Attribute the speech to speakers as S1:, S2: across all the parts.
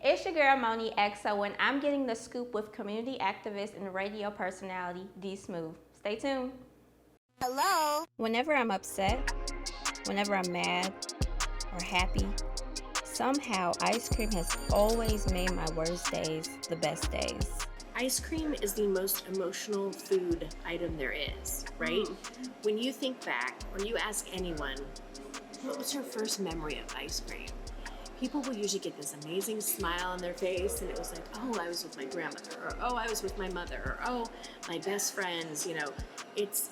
S1: It's your girl Moni XO, and I'm getting the scoop with community activist and radio personality DSmoovee. Stay tuned.
S2: Hello.
S1: Whenever I'm upset, whenever I'm mad or happy, somehow ice cream has always made my worst days the best days.
S3: Ice cream is the most emotional food item there is, right? When you think back, or you ask anyone, what was your first memory of ice cream? People will usually get this amazing smile on their face, and it was like, oh, I was with my grandmother, or oh, I was with my mother, or oh, my best friends. You know, it's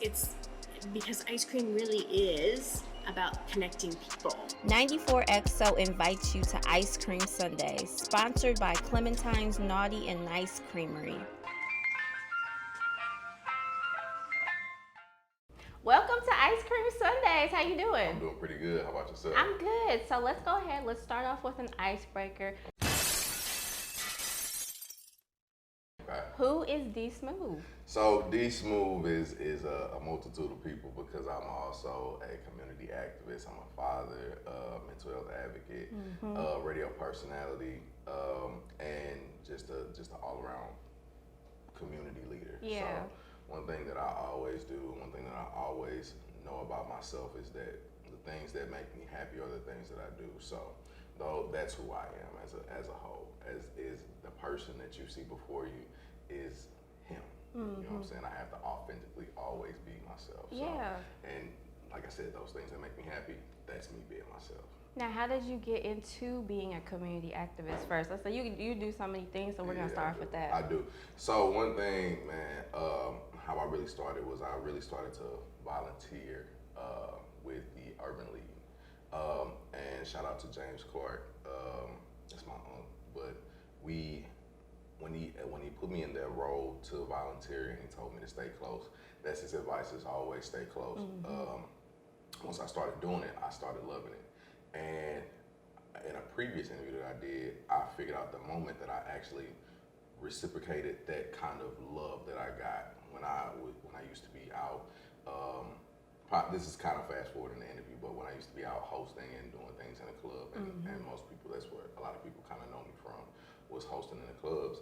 S3: because ice cream really is about connecting people.
S1: 94XO invites you to Ice Cream Sundays, sponsored by Clementine's Naughty and Nice Creamery. Welcome to Ice Cream Sundays. How you doing?
S4: I'm doing pretty good. How about yourself?
S1: I'm good. So let's go ahead. Let's start off with an icebreaker.
S4: Okay.
S1: Who is DSmoovee?
S4: So DSmoovee is a multitude of people because I'm also a community activist. I'm a father, mental health advocate, radio personality, and just an all-around community leader.
S1: Yeah.
S4: So one thing that I always do, one thing that I always know about myself is that the things that make me happy are the things that I do. So though that's who I am as a whole, as is the person that you see before you is him. You know what I'm saying? I have to authentically always be myself. So,
S1: Yeah.
S4: And like I said, those things that make me happy, that's me being myself.
S1: Now, how did you get into being a community activist first? Let's say you do so many things, so we're gonna start off with that.
S4: I do. So one thing, man, how I really started was I really started to volunteer with the Urban League. And shout out to James Clark. That's my uncle. But when he put me in that role to volunteer and he told me to stay close, that's his advice, is always stay close. Once I started doing it, I started loving it. And in a previous interview that I did, I figured out the moment that I actually reciprocated that kind of love that I got when I used to be out. This is kind of fast forward in the interview, but when I used to be out hosting and doing things in a club, and most people, that's where a lot of people kind of know me from, was hosting in the clubs.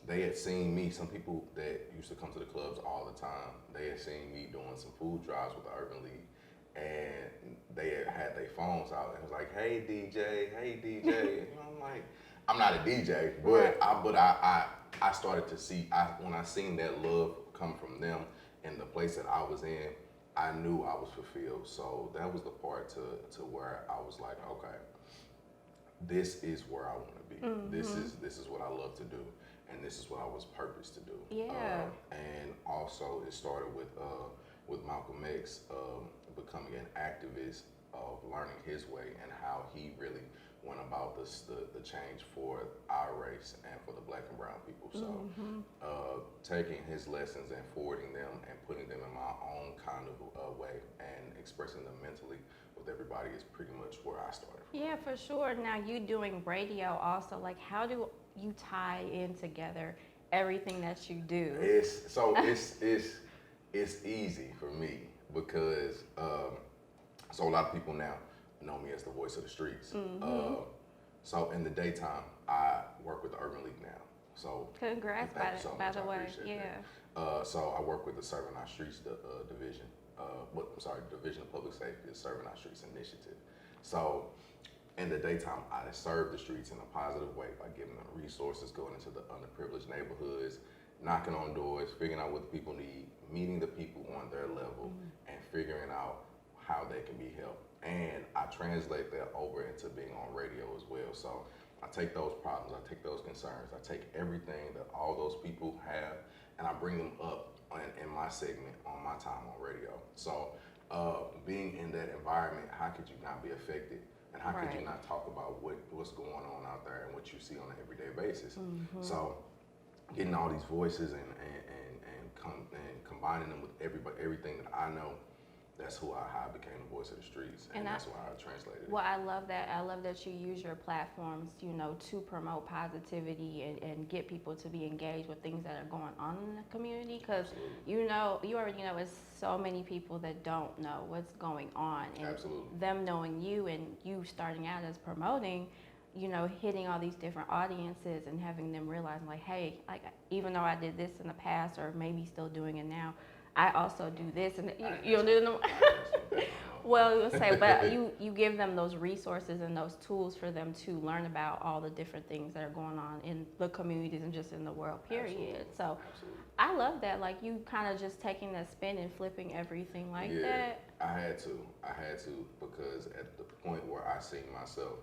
S4: They had seen me, some people that used to come to the clubs all the time, they had seen me doing some food drives with the Urban League, and they had their phones out and was like, hey DJ, you know, I'm like, I'm not a DJ, but I started to see, when I seen that love come from them and the place that I was in, I knew I was fulfilled. So that was the part to where I was like, okay, this is where I want to be. This is what I love to do, and this is what I was purposed to do.
S1: Yeah.
S4: And also it started with Malcolm X becoming an activist of learning his way and how he really went about the change for our race and for the Black and brown people. So taking his lessons and forwarding them and putting them in my own kind of way and expressing them mentally with everybody is pretty much where I started from.
S1: Yeah, for sure. Now, you doing radio also, like, how do you tie in together everything that you do?
S4: It's easy for me because so a lot of people now know me as the voice of the streets. So in the daytime, I work with the Urban League now. So
S1: Congrats, by the way. Yeah.
S4: So I work with the Serving Our Streets division. Division of Public Safety, the Serving Our Streets initiative. So in the daytime, I serve the streets in a positive way by giving them resources, going into the underprivileged neighborhoods, knocking on doors, figuring out what the people need, meeting the people on their level, and figuring out how they can be helped. And I translate that over into being on radio as well. So I take those problems, I take those concerns, I take everything that all those people have, and I bring them up in my segment on my time on radio. So being in that environment, how could you not be affected? And how could you not talk about what's going on out there and what you see on an everyday basis? So getting all these voices and combining them with everything that I know, that's how I became the voice of the streets, and that's why I translated it.
S1: Well, I love that. I love that you use your platforms, to promote positivity and get people to be engaged with things that are going on in the community. Because you already know, it's so many people that don't know what's going on, and them knowing you and you starting out as promoting, hitting all these different audiences and having them realize like, hey, like even though I did this in the past or maybe still doing it now, I also do this, and you'll do them. Well, you'll say, but you give them those resources and those tools for them to learn about all the different things that are going on in the communities and just in the world, period.
S4: Absolutely.
S1: So
S4: Absolutely.
S1: I love that, like you kind of just taking that spin and flipping everything like that.
S4: I had to because at the point where I seen myself,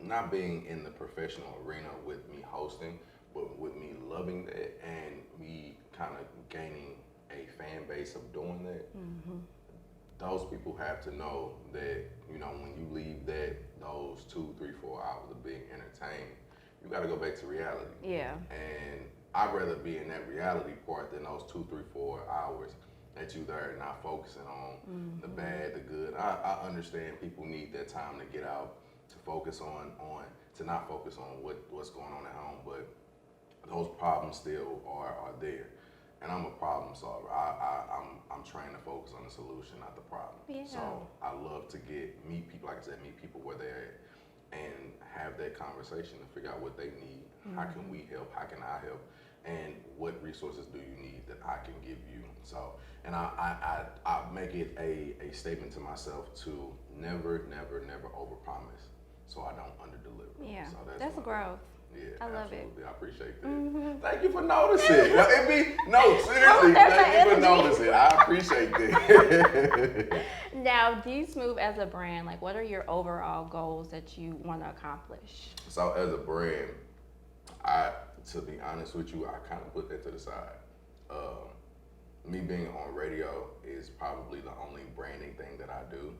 S4: not being in the professional arena with me hosting, but with me loving that and me kind of gaining a fan base of doing that, those people have to know that, when you leave those 2, 3, 4 hours of being entertained, you got to go back to reality.
S1: Yeah.
S4: And I'd rather be in that reality part than those 2, 3, 4 hours that you there not focusing on the bad, the good. I understand people need that time to get out, to focus on to not focus on what's going on at home, but those problems still are there. And I'm a problem solver. I'm trained to focus on the solution, not the problem.
S1: Yeah.
S4: So I love to meet people, like I said, meet people where they're at and have that conversation to figure out what they need. How can we help? How can I help? And what resources do you need that I can give you? So, and I make it a statement to myself to never overpromise, so I don't underdeliver.
S1: Yeah,
S4: So
S1: that's growth.
S4: Yeah,
S1: I love it.
S4: absolutely. I appreciate that. Thank you for noticing. Seriously,
S1: there's
S4: thank you for
S1: my
S4: noticing. I appreciate that.
S1: Now, DSmoovee as a brand, like what are your overall goals that you want to accomplish?
S4: So as a brand, to be honest with you, I kind of put that to the side. Me being on radio is probably the only branding thing that I do.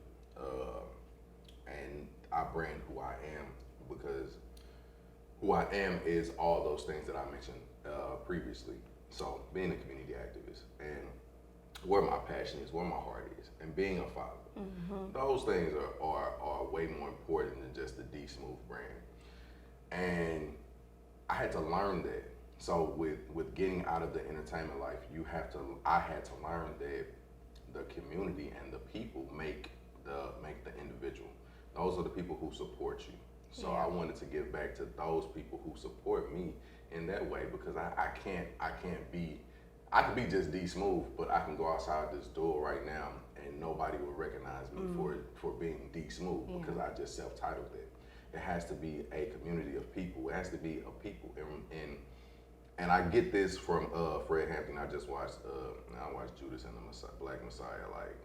S4: And I brand who I am because who I am is all those things that I mentioned previously. So being a community activist and where my passion is, where my heart is, and being a father. Those things are way more important than just the DSmoovee brand. And I had to learn that. So with getting out of the entertainment life, I had to learn that the community and the people make the individual. Those are the people who support you. So I wanted to give back to those people who support me in that way, because I can be just DSmoovee, but I can go outside this door right now and nobody will recognize me for being DSmoovee because I just self-titled it. It has to be a community of people. It has to be a people, and I get this from Fred Hampton. I just watched Judas and the Black Messiah like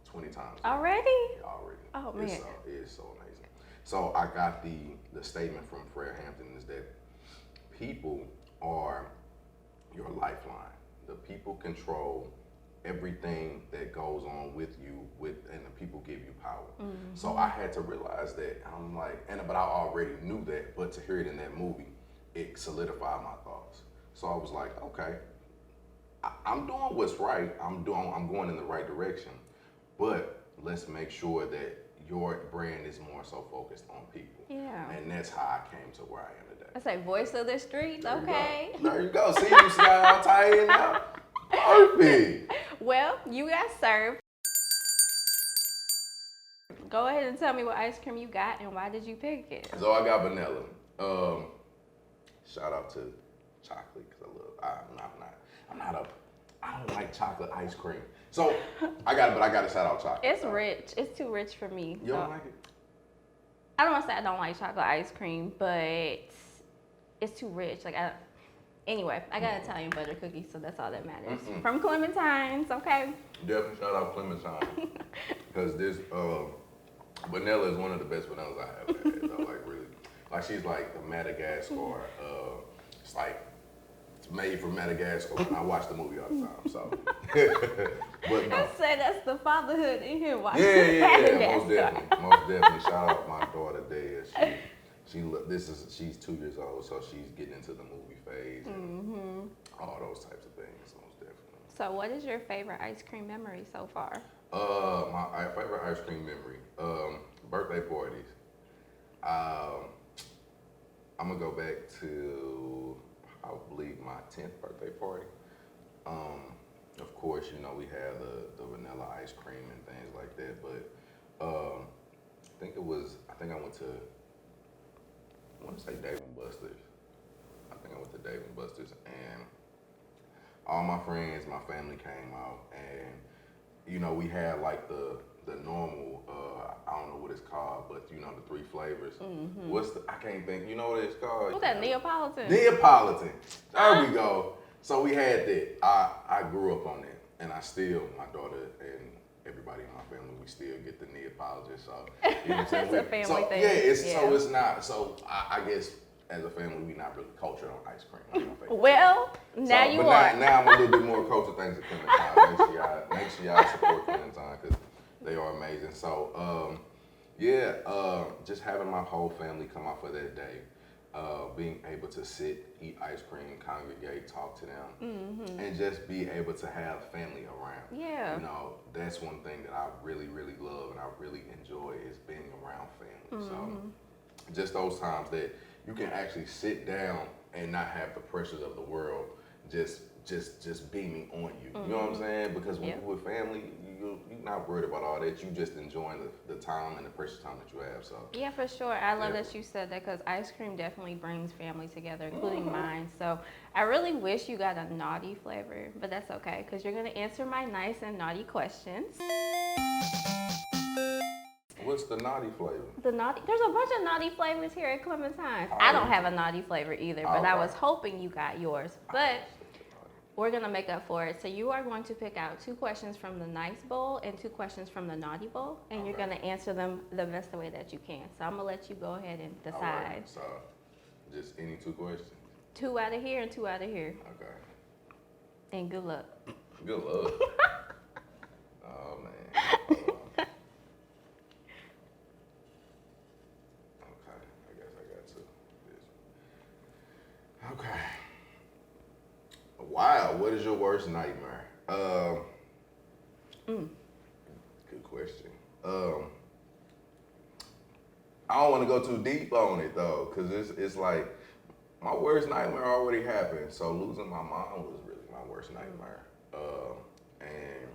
S4: 20 times.
S1: Already?
S4: Already.
S1: Oh man,
S4: it's so amazing. So I got the statement from Fred Hampton is that people are your lifeline. The people control everything that goes on with you, and the people give you power. So I had to realize that. I'm like, but I already knew that, but to hear it in that movie, it solidified my thoughts. So I was like, okay, I'm doing what's right. I'm going in the right direction, but let's make sure that your brand is more so focused on people.
S1: Yeah.
S4: And that's how I came to where I am today.
S1: I say voice of the streets.
S4: There
S1: Okay.
S4: There you go. See, you see how I tie in now? Perfect.
S1: Well, you got served. Go ahead and tell me what ice cream you got and why did you pick it?
S4: So I got vanilla. Shout out to chocolate because I don't like chocolate ice cream. So I got to shout out chocolate.
S1: It's rich. It's too rich for me.
S4: You don't like it?
S1: I don't want to say I don't like chocolate ice cream, but it's too rich. Anyway, I got Italian butter cookies, so that's all that matters. From Clementine's, okay?
S4: Definitely shout out Clementine. Because this vanilla is one of the best vanillas I have had. So really, she's like the Madagascar. It's like it's made from Madagascar. And I watch the movie all the time. So, but no.
S1: I say that's the fatherhood in here.
S4: Yeah. Most definitely. Shout out my daughter Dea. She's 2 years old, so she's getting into the movie phase and all those types of things. Most definitely.
S1: So, what is your favorite ice cream memory so far?
S4: My favorite ice cream memory, birthday parties. I'm gonna go back to probably my 10th birthday party. Of course, we had the vanilla ice cream and things like that, but I think I went to I want to say Dave and Buster's. I think I went to Dave and Buster's, and all my friends, my family came out, and you know, we had like the normal, I don't know what it's called, but you know, the 3 flavors.
S1: Mm-hmm.
S4: I can't think, you know what it's called?
S1: What's that, Neapolitan?
S4: Neapolitan. There we go. So we had that. I grew up on it, and I still, my daughter and everybody in my family, we still get the Neapolitan. So, you know what I'm saying?
S1: It's a family thing.
S4: Yeah,
S1: Yeah.
S4: so it's not, so I guess as a family, we're not really cultured on ice cream. You know,
S1: Well, now you are.
S4: Now I'm a little bit more cultured thanks to Clementine. Make sure y'all support Clementine because they are amazing. So, just having my whole family come out for that day, being able to sit, eat ice cream, congregate, talk to them, and just be able to have family around.
S1: Yeah.
S4: You know, that's one thing that I really, really love and I really enjoy is being around family. So, just those times that you can actually sit down and not have the pressures of the world just beaming on you. You know what I'm saying? Because when you're with family, you're not worried about all that. You just enjoying the time and the precious time that you have. So
S1: Yeah, for sure. I love that you said that because ice cream definitely brings family together, including mine. So I really wish you got a naughty flavor, but that's okay because you're going to answer my nice and naughty questions.
S4: what's the naughty flavor?
S1: There's a bunch of naughty flavors here at Clementine's. I don't have a naughty flavor either, but I was hoping you got yours. But we're gonna make up for it. So you are going to pick out 2 questions from the nice bowl and 2 questions from the naughty bowl, and you're gonna answer them the best way that you can. So I'm gonna let you go ahead and decide.
S4: All right, so just any 2 questions?
S1: 2 out of here and 2 out of here.
S4: Okay.
S1: And good luck.
S4: Good luck. Oh man. Hold on. Okay, I guess I got to. Okay. Wow, what is your worst nightmare? Good question. I don't want to go too deep on it though, cause it's like my worst nightmare already happened. So losing my mom was really my worst nightmare, and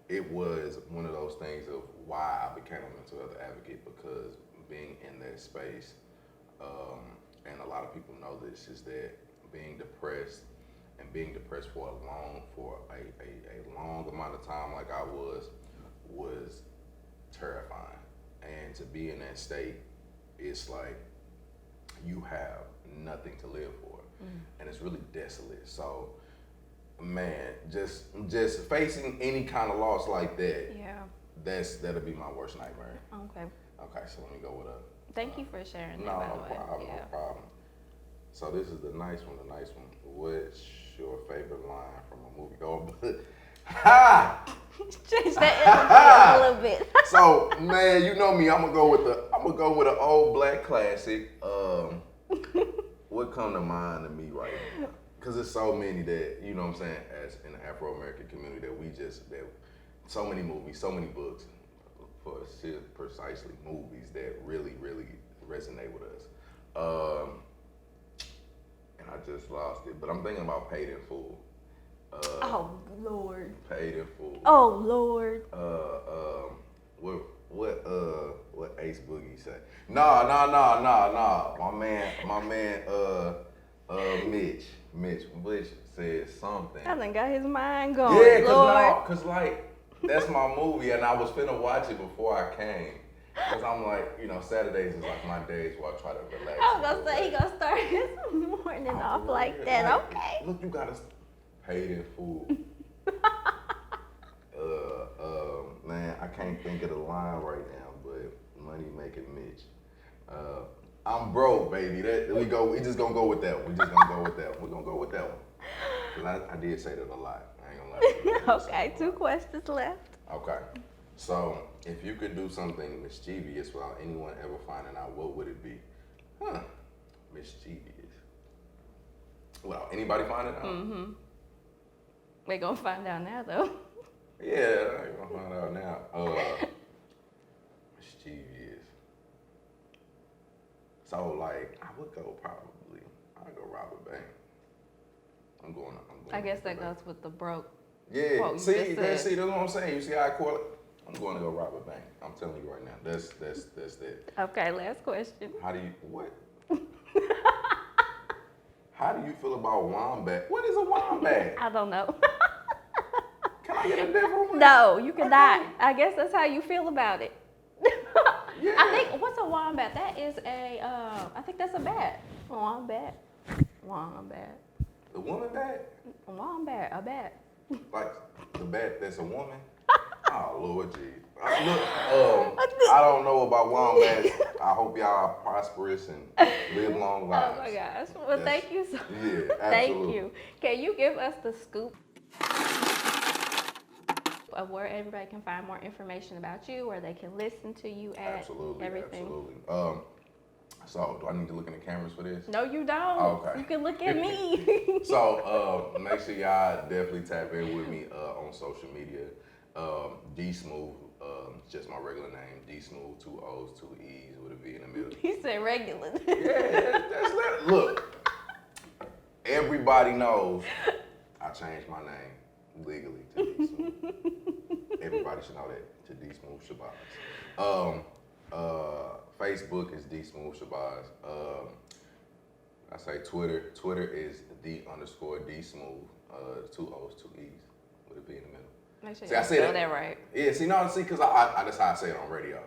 S4: it was one of those things of why I became a mental health advocate, because being in that space, and a lot of people know this, is that being depressed for a long amount of time like I was terrifying. And to be in that state, it's like you have nothing to live for, and it's really desolate. So, man, just facing any kind of loss like that, that'll be my worst nightmare.
S1: Okay.
S4: Okay, so let me go with a.
S1: Thank you for sharing that,
S4: No,
S1: by
S4: no
S1: the way.
S4: problem, no problem. So this is the nice one. What's your favorite line from a movie? Ha!
S1: Change that energy a little bit.
S4: So, man, you know me. I'm gonna go with an old black classic. What come to mind to me right now? Because there's so many that, you know what I'm saying, as in the Afro-American community, that so many movies, so many books, precisely movies that really, really resonate with us. And I just lost it, but I'm thinking about Paid in Full.
S1: Oh Lord.
S4: Paid in Full.
S1: Oh Lord.
S4: What Ace Boogie say? Nah. My man, Mitch Bush said something.
S1: I done got his mind going.
S4: Yeah,
S1: Lord.
S4: cause like that's my movie, and I was finna watch it before I came. Cause I'm like, you know, Saturdays is like my days where I try to relax.
S1: I was gonna say he gonna start his morning off like that. Okay.
S4: Look, you gotta Paid in Full. Man, I can't think of the line right now, but money making Mitch. I'm broke, baby. We just gonna go with that one. We're gonna go with that one. Cause I did say that a lot. I ain't gonna lie.
S1: Okay, 2 questions left.
S4: Okay. So, if you could do something mischievous without anyone ever finding out, what would it be? Mischievous. Without anybody finding out?
S1: We're gonna find out now, though.
S4: Yeah, I ain't gonna find out now. Mischievous. So, like, I would go I'd go rob a bank. I'm going
S1: I guess that
S4: bank.
S1: goes with the broke.
S4: Yeah,
S1: quote you
S4: see,
S1: just
S4: that's
S1: said.
S4: what I'm saying. You see how I call it? I'm going to go rob a bank. I'm telling you right now. That's it.
S1: Okay, last question.
S4: How do you, How do you feel about wombat? What is a wombat?
S1: I don't know.
S4: Can I get a different one?
S1: No, you cannot.
S4: Okay.
S1: I guess that's how you feel about it.
S4: Yeah.
S1: I think, what's a wombat? That is I think that's a bat. Wombat. Wombat.
S4: The woman bat?
S1: Wombat, a bat.
S4: Like the bat that's a woman? Oh, Lord G. I don't know about wombats. I hope y'all are prosperous and live long lives.
S1: Oh my gosh. Well, thank you so
S4: Yeah, absolutely.
S1: Thank you. Can you give us the scoop of where everybody can find more information about you, where they can listen to you at?
S4: Absolutely,
S1: everything?
S4: absolutely. So, do I need to look in the cameras for this?
S1: No, you don't.
S4: Okay.
S1: You can look at me.
S4: So, make sure y'all definitely tap in with me on social media. DSmoovee, just my regular name. DSmoovee, 2 O's, 2 E's with a V in the middle.
S1: He said regular.
S4: Yeah, look, everybody knows I changed my name legally to DSmoovee. Everybody should know that, to DSmoovee Shabazz. Facebook is DSmoovee Shabazz. I say Twitter. Twitter is _DSmoovee, 2 O's, 2 E's with a V in the middle.
S1: Make sure
S4: See,
S1: you
S4: I say
S1: spell that right.
S4: Yeah, because I that's how I say it on radio.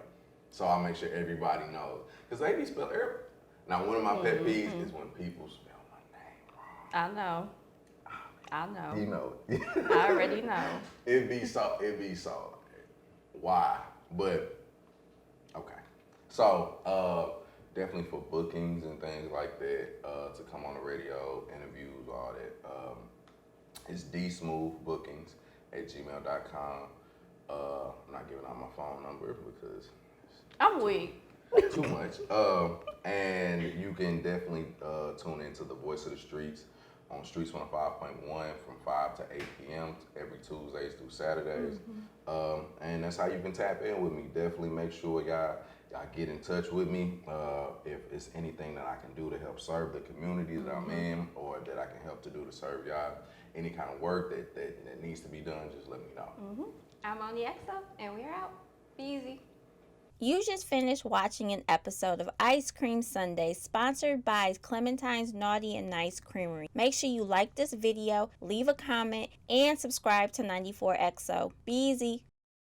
S4: So I make sure everybody knows. Because they be spell error. Now, one of my pet peeves is when people spell my name wrong.
S1: I know.
S4: You know.
S1: I already know.
S4: It be so. Why? But, okay. So, definitely for bookings and things like that, to come on the radio, interviews, all that, it's dsmoovebookings@gmail.com. I'm not giving out my phone number because
S1: I'm weak.
S4: it's too much. And you can definitely tune into the Voice of the Streets on Streets 105.1 from 5 to 8 p.m. every Tuesdays through Saturdays. And that's how you can tap in with me. Definitely make sure y'all get in touch with me. If it's anything that I can do to help serve the community that I'm in, or that I can help to do to serve y'all, any kind of work that needs to be done, just let me know.
S1: I'm on the XO, and we're out. Be easy.
S2: You just finished watching an episode of Ice Cream Sunday, sponsored by Clementine's Naughty and Nice Creamery. Make sure you like this video, leave a comment, and subscribe to 94XO. Be easy.